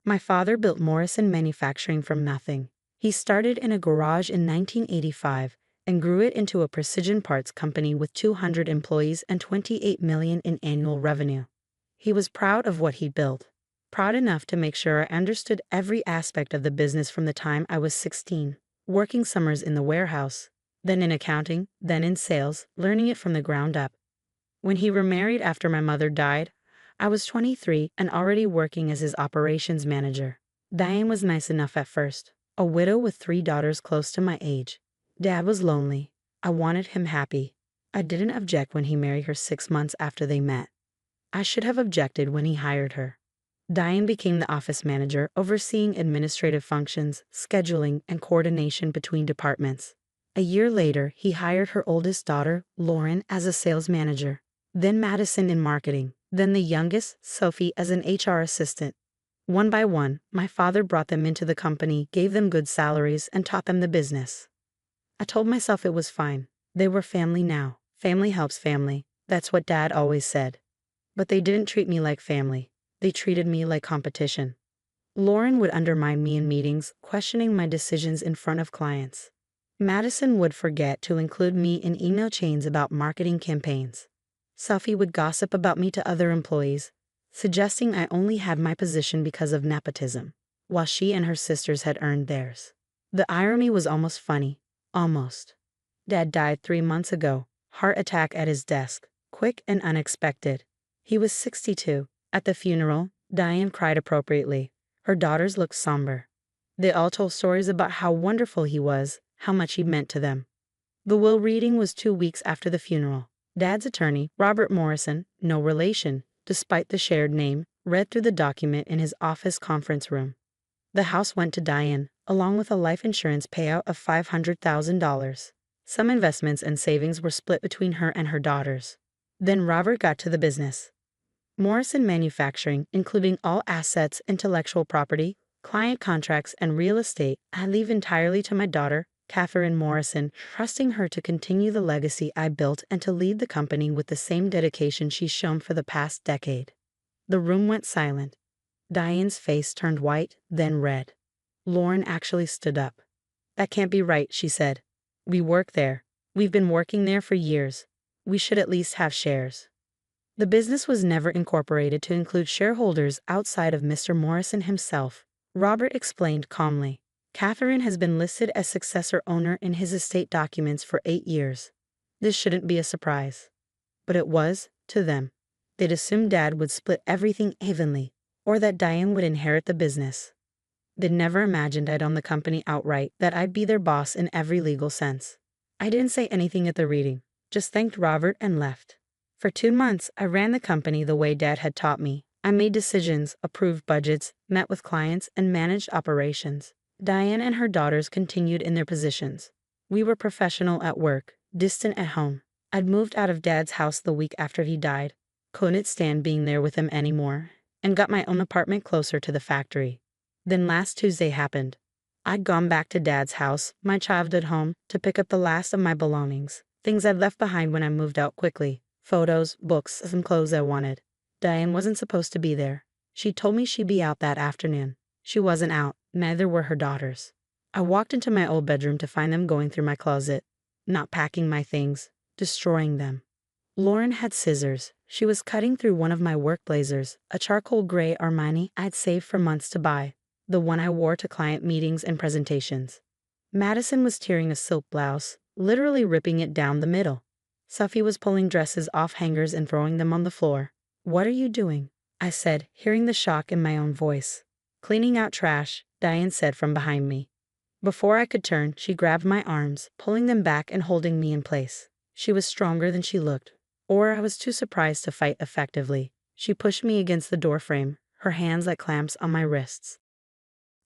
My father built Morrison Manufacturing from nothing. He started in a garage in 1985 and grew it into a precision parts company with 200 employees and $28 million in annual revenue. He was proud of what he built, proud enough to make sure I understood every aspect of the business from the time I was 16, working summers in the warehouse, then in accounting, then in sales, learning it from the ground up. When he remarried after my mother died, I was 23 and already working as his operations manager. Diane was nice enough at first, a widow with 3 daughters close to my age. Dad was lonely. I wanted him happy. I didn't object when he married her 6 months after they met. I should have objected when he hired her. Diane became the office manager, overseeing administrative functions, scheduling, and coordination between departments. A year later, he hired her oldest daughter, Lauren, as a sales manager, then Madison in marketing, then the youngest, Sophie, as an HR assistant. One by one, my father brought them into the company, gave them good salaries, and taught them the business. I told myself it was fine. They were family now. Family helps family. That's what Dad always said. But they didn't treat me like family. They treated me like competition. Lauren would undermine me in meetings, questioning my decisions in front of clients. Madison would forget to include me in email chains about marketing campaigns. Sophie would gossip about me to other employees, suggesting I only had my position because of nepotism, while she and her sisters had earned theirs. The irony was almost funny. Almost. Dad died 3 months ago, heart attack at his desk, quick and unexpected. He was 62. At the funeral, Diane cried appropriately. Her daughters looked somber. They all told stories about how wonderful he was, how much he meant to them. The will reading was 2 weeks after the funeral. Dad's attorney, Robert Morrison, no relation, despite the shared name, read through the document in his office conference room. The house went to Diane, along with a life insurance payout of $500,000. Some investments and savings were split between her and her daughters. Then Robert got to the business. Morrison Manufacturing, including all assets, intellectual property, client contracts, and real estate, I leave entirely to my daughter, Catherine Morrison, trusting her to continue the legacy I built and to lead the company with the same dedication she's shown for the past decade. The room went silent. Diane's face turned white, then red. Lauren actually stood up. "That can't be right," she said. "We work there. We've been working there for years. We should at least have shares." The business was never incorporated to include shareholders outside of Mr. Morrison himself, Robert explained calmly. Catherine has been listed as successor owner in his estate documents for 8 years. This shouldn't be a surprise. But it was, to them. They'd assumed Dad would split everything evenly, or that Diane would inherit the business. They'd never imagined I'd own the company outright, that I'd be their boss in every legal sense. I didn't say anything at the reading, just thanked Robert and left. For 2 months, I ran the company the way Dad had taught me. I made decisions, approved budgets, met with clients, and managed operations. Diane and her daughters continued in their positions. We were professional at work, distant at home. I'd moved out of Dad's house the week after he died, couldn't stand being there with him anymore, and got my own apartment closer to the factory. Then last Tuesday happened. I'd gone back to Dad's house, my childhood home, to pick up the last of my belongings, things I'd left behind when I moved out quickly. Photos, books, some clothes I wanted. Diane wasn't supposed to be there. She told me she'd be out that afternoon. She wasn't out, neither were her daughters. I walked into my old bedroom to find them going through my closet, not packing my things, destroying them. Lauren had scissors. She was cutting through one of my work blazers, a charcoal gray Armani I'd saved for months to buy, the one I wore to client meetings and presentations. Madison was tearing a silk blouse, literally ripping it down the middle. Sophie was pulling dresses off hangers and throwing them on the floor. "What are you doing?" I said, hearing the shock in my own voice. "Cleaning out trash," Diane said from behind me. Before I could turn, she grabbed my arms, pulling them back and holding me in place. She was stronger than she looked, or I was too surprised to fight effectively. She pushed me against the doorframe, her hands like clamps on my wrists.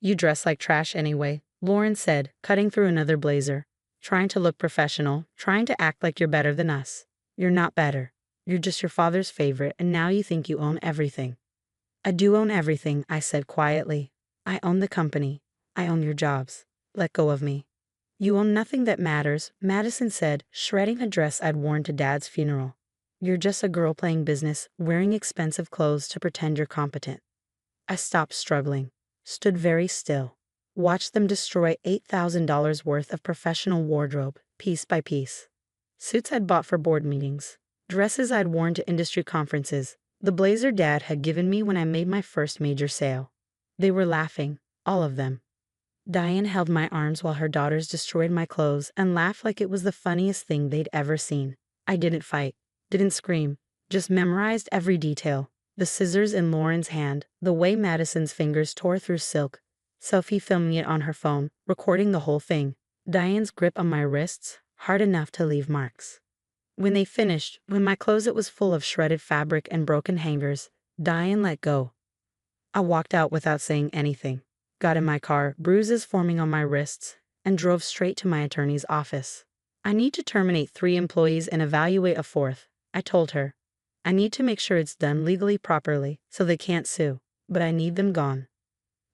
"You dress like trash anyway," Lauren said, cutting through another blazer. "Trying to look professional, trying to act like you're better than us. You're not better. You're just your father's favorite, and now you think you own everything." "I do own everything," I said quietly. "I own the company. I own your jobs. Let go of me." "You own nothing that matters," Madison said, shredding a dress I'd worn to Dad's funeral. "You're just a girl playing business, wearing expensive clothes to pretend you're competent." I stopped struggling. stood very still. Watched them destroy $8,000 worth of professional wardrobe, piece by piece. Suits I'd bought for board meetings. Dresses I'd worn to industry conferences. The blazer Dad had given me when I made my first major sale. They were laughing, all of them. Diane held my arms while her daughters destroyed my clothes and laughed like it was the funniest thing they'd ever seen. I didn't fight, didn't scream, just memorized every detail. The scissors in Lauren's hand, the way Madison's fingers tore through silk. Sophie filming it on her phone, recording the whole thing. Diane's grip on my wrists, hard enough to leave marks. When they finished, when my closet was full of shredded fabric and broken hangers, Diane let go. I walked out without saying anything, got in my car, bruises forming on my wrists, and drove straight to my attorney's office. I need to terminate 3 employees and evaluate a 4th, I told her. I need to make sure it's done legally properly so they can't sue, but I need them gone.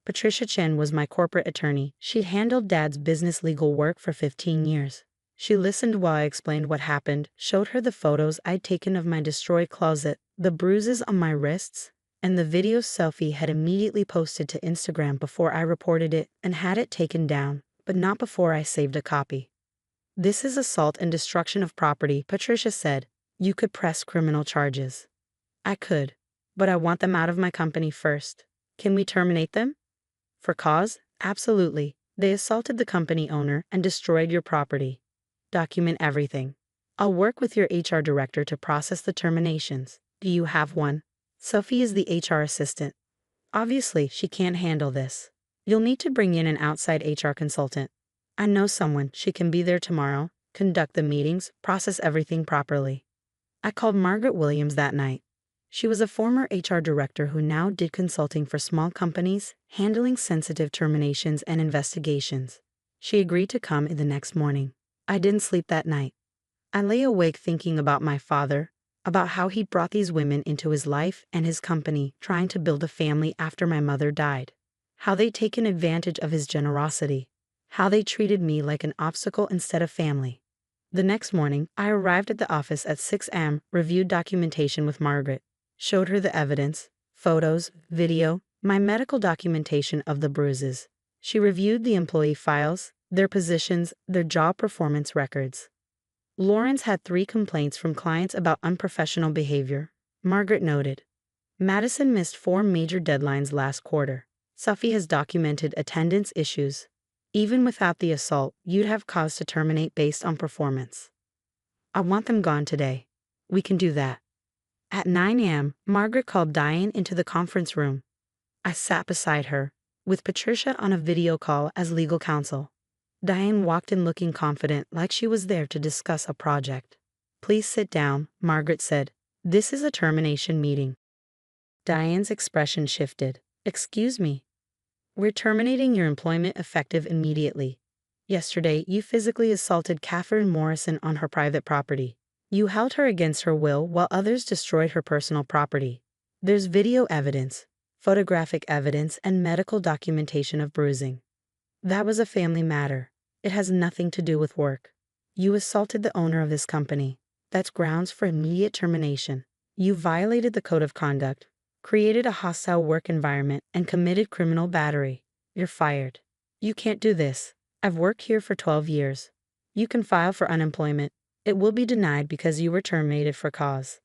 Patricia Chen was my corporate attorney. She'd handled Dad's business legal work for 15 years. She listened while I explained what happened, showed her the photos I'd taken of my destroyed closet, the bruises on my wrists, and the video Sophie had immediately posted to Instagram before I reported it and had it taken down, but not before I saved a copy. This is assault and destruction of property, Patricia said. You could press criminal charges. I could, but I want them out of my company first. Can we terminate them? For cause? Absolutely. They assaulted the company owner and destroyed your property. Document everything. I'll work with your HR director to process the terminations. Do you have one? Sophie is the HR assistant. Obviously, she can't handle this. You'll need to bring in an outside HR consultant. I know someone. She can be there tomorrow, conduct the meetings, process everything properly. I called Margaret Williams that night. She was a former HR director who now did consulting for small companies, handling sensitive terminations and investigations. She agreed to come in the next morning. I didn't sleep that night. I lay awake thinking about my father, about how he brought these women into his life and his company, trying to build a family after my mother died. How they'd taken advantage of his generosity. How they treated me like an obstacle instead of family. The next morning, I arrived at the office at 6 a.m., reviewed documentation with Margaret, showed her the evidence, photos, video, my medical documentation of the bruises. She reviewed the employee files, their positions, their job performance records. Lawrence had 3 complaints from clients about unprofessional behavior, Margaret noted. Madison missed 4 major deadlines last quarter. Sophie has documented attendance issues. Even without the assault, you'd have cause to terminate based on performance. I want them gone today. We can do that. At 9 a.m., Margaret called Diane into the conference room. I sat beside her, with Patricia on a video call as legal counsel. Diane walked in looking confident, like she was there to discuss a project. Please sit down, Margaret said. This is a termination meeting. Diane's expression shifted. Excuse me. We're terminating your employment effective immediately. Yesterday, you physically assaulted Catherine Morrison on her private property. You held her against her will while others destroyed her personal property. There's video evidence, photographic evidence, and medical documentation of bruising. That was a family matter. It has nothing to do with work. You assaulted the owner of this company. That's grounds for immediate termination. You violated the code of conduct, created a hostile work environment, and committed criminal battery. You're fired. You can't do this. I've worked here for 12 years. You can file for unemployment. It will be denied because you were terminated for cause.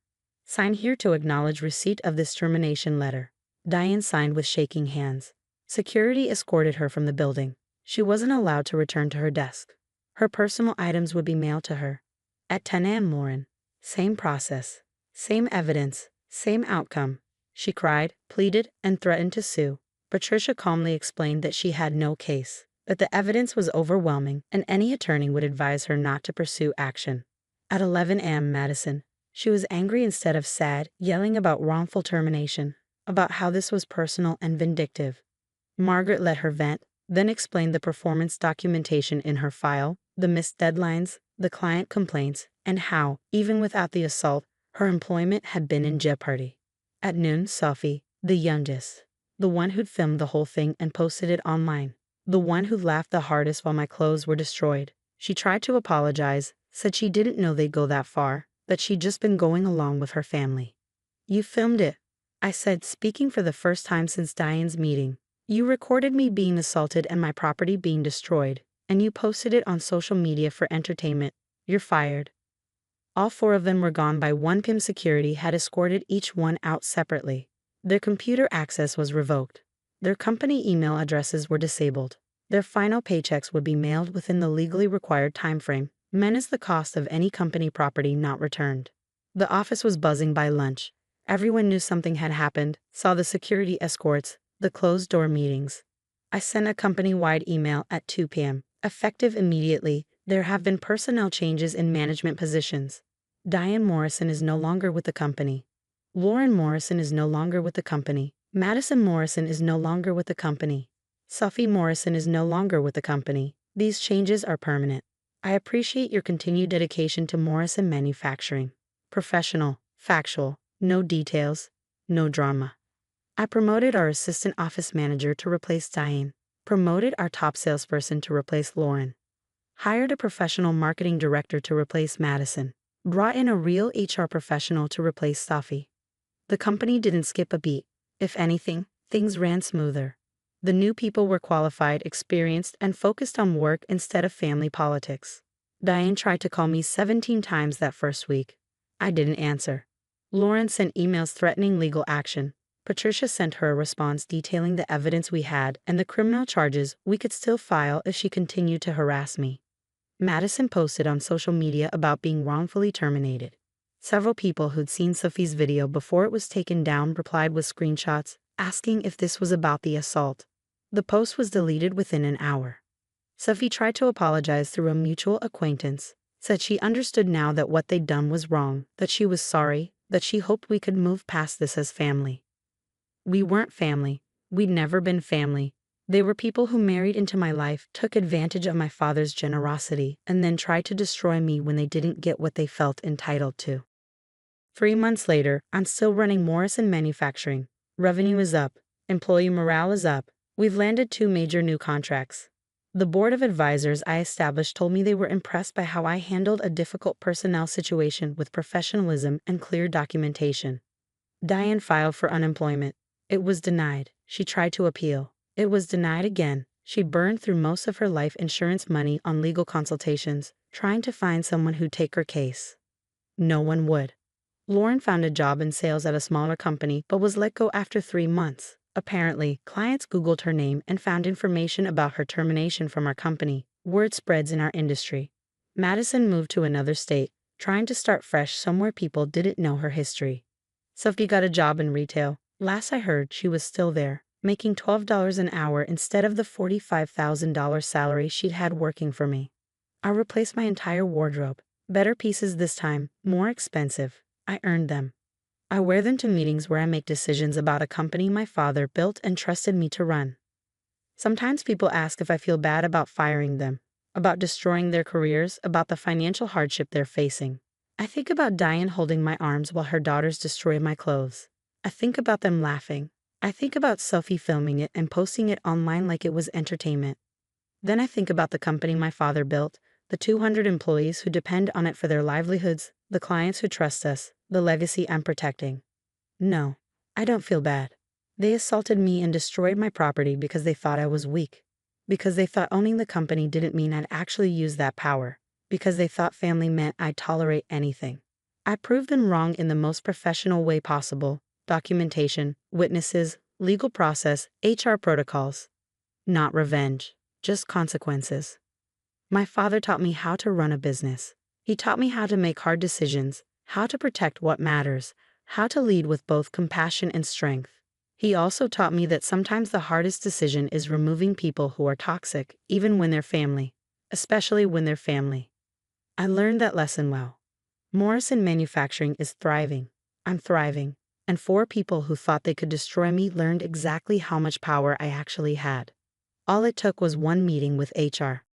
Sign here to acknowledge receipt of this termination letter. Diane signed with shaking hands. Security escorted her from the building. She wasn't allowed to return to her desk. Her personal items would be mailed to her. At 10 a.m. Lauren. Same process. Same evidence. Same outcome. She cried, pleaded, and threatened to sue. Patricia calmly explained that she had no case, that the evidence was overwhelming, and any attorney would advise her not to pursue action. At 11 a.m. Madison. She was angry instead of sad, yelling about wrongful termination, about how this was personal and vindictive. Margaret let her vent, then explained the performance documentation in her file, the missed deadlines, the client complaints, and how, even without the assault, her employment had been in jeopardy. At noon, Sophie, the youngest, the one who'd filmed the whole thing and posted it online, the one who laughed the hardest while my clothes were destroyed. She tried to apologize, said she didn't know they'd go that far, that she'd just been going along with her family. You filmed it, I said, speaking for the first time since Diane's meeting. You recorded me being assaulted and my property being destroyed, and you posted it on social media for entertainment. You're fired. All four of them were gone by 1 p.m. Security had escorted each one out separately. Their computer access was revoked. Their company email addresses were disabled. Their final paychecks would be mailed within the legally required timeframe, minus the cost of any company property not returned. The office was buzzing by lunch. Everyone knew something had happened, saw the security escorts, the closed-door meetings. I sent a company-wide email at 2 p.m. Effective immediately, there have been personnel changes in management positions. Diane Morrison is no longer with the company. Lauren Morrison is no longer with the company. Madison Morrison is no longer with the company. Sophie Morrison is no longer with the company. These changes are permanent. I appreciate your continued dedication to Morrison Manufacturing. Professional, factual, no details, no drama. I promoted our assistant office manager to replace Diane. Promoted our top salesperson to replace Lauren. Hired a professional marketing director to replace Madison. Brought in a real HR professional to replace Sophie. The company didn't skip a beat. If anything, things ran smoother. The new people were qualified, experienced, and focused on work instead of family politics. Diane tried to call me 17 times that first week. I didn't answer. Lauren sent emails threatening legal action. Patricia sent her a response detailing the evidence we had and the criminal charges we could still file if she continued to harass me. Madison posted on social media about being wrongfully terminated. Several people who'd seen Sophie's video before it was taken down replied with screenshots, asking if this was about the assault. The post was deleted within an hour. Sophie tried to apologize through a mutual acquaintance, said she understood now that what they'd done was wrong, that she was sorry, that she hoped we could move past this as family. We weren't family. We'd never been family. They were people who married into my life, took advantage of my father's generosity, and then tried to destroy me when they didn't get what they felt entitled to. 3 months later, I'm still running Morrison Manufacturing. Revenue is up. Employee morale is up. We've landed 2 major new contracts. The board of advisors I established told me they were impressed by how I handled a difficult personnel situation with professionalism and clear documentation. Diane filed for unemployment. It was denied. She tried to appeal. It was denied again. She burned through most of her life insurance money on legal consultations, trying to find someone who'd take her case. No one would. Lauren found a job in sales at a smaller company but was let go after 3 months. Apparently, clients Googled her name and found information about her termination from our company. Word spreads in our industry. Madison moved to another state, trying to start fresh somewhere people didn't know her history. Sophie got a job in retail. Last I heard, she was still there, making $12 an hour instead of the $45,000 salary she'd had working for me. I replaced my entire wardrobe. Better pieces this time, more expensive. I earned them. I wear them to meetings where I make decisions about a company my father built and trusted me to run. Sometimes people ask if I feel bad about firing them, about destroying their careers, about the financial hardship they're facing. I think about Diane holding my arms while her daughters destroy my clothes. I think about them laughing. I think about Sophie filming it and posting it online like it was entertainment. Then I think about the company my father built, the 200 employees who depend on it for their livelihoods, the clients who trust us, the legacy I'm protecting. No, I don't feel bad. They assaulted me and destroyed my property because they thought I was weak. Because they thought owning the company didn't mean I'd actually use that power. Because they thought family meant I'd tolerate anything. I proved them wrong in the most professional way possible. Documentation, witnesses, legal process, HR protocols. Not revenge, just consequences. My father taught me how to run a business. He taught me how to make hard decisions, how to protect what matters, how to lead with both compassion and strength. He also taught me that sometimes the hardest decision is removing people who are toxic, even when they're family, especially when they're family. I learned that lesson well. Morrison Manufacturing is thriving. I'm thriving. And 4 people who thought they could destroy me learned exactly how much power I actually had. All it took was 1 meeting with HR.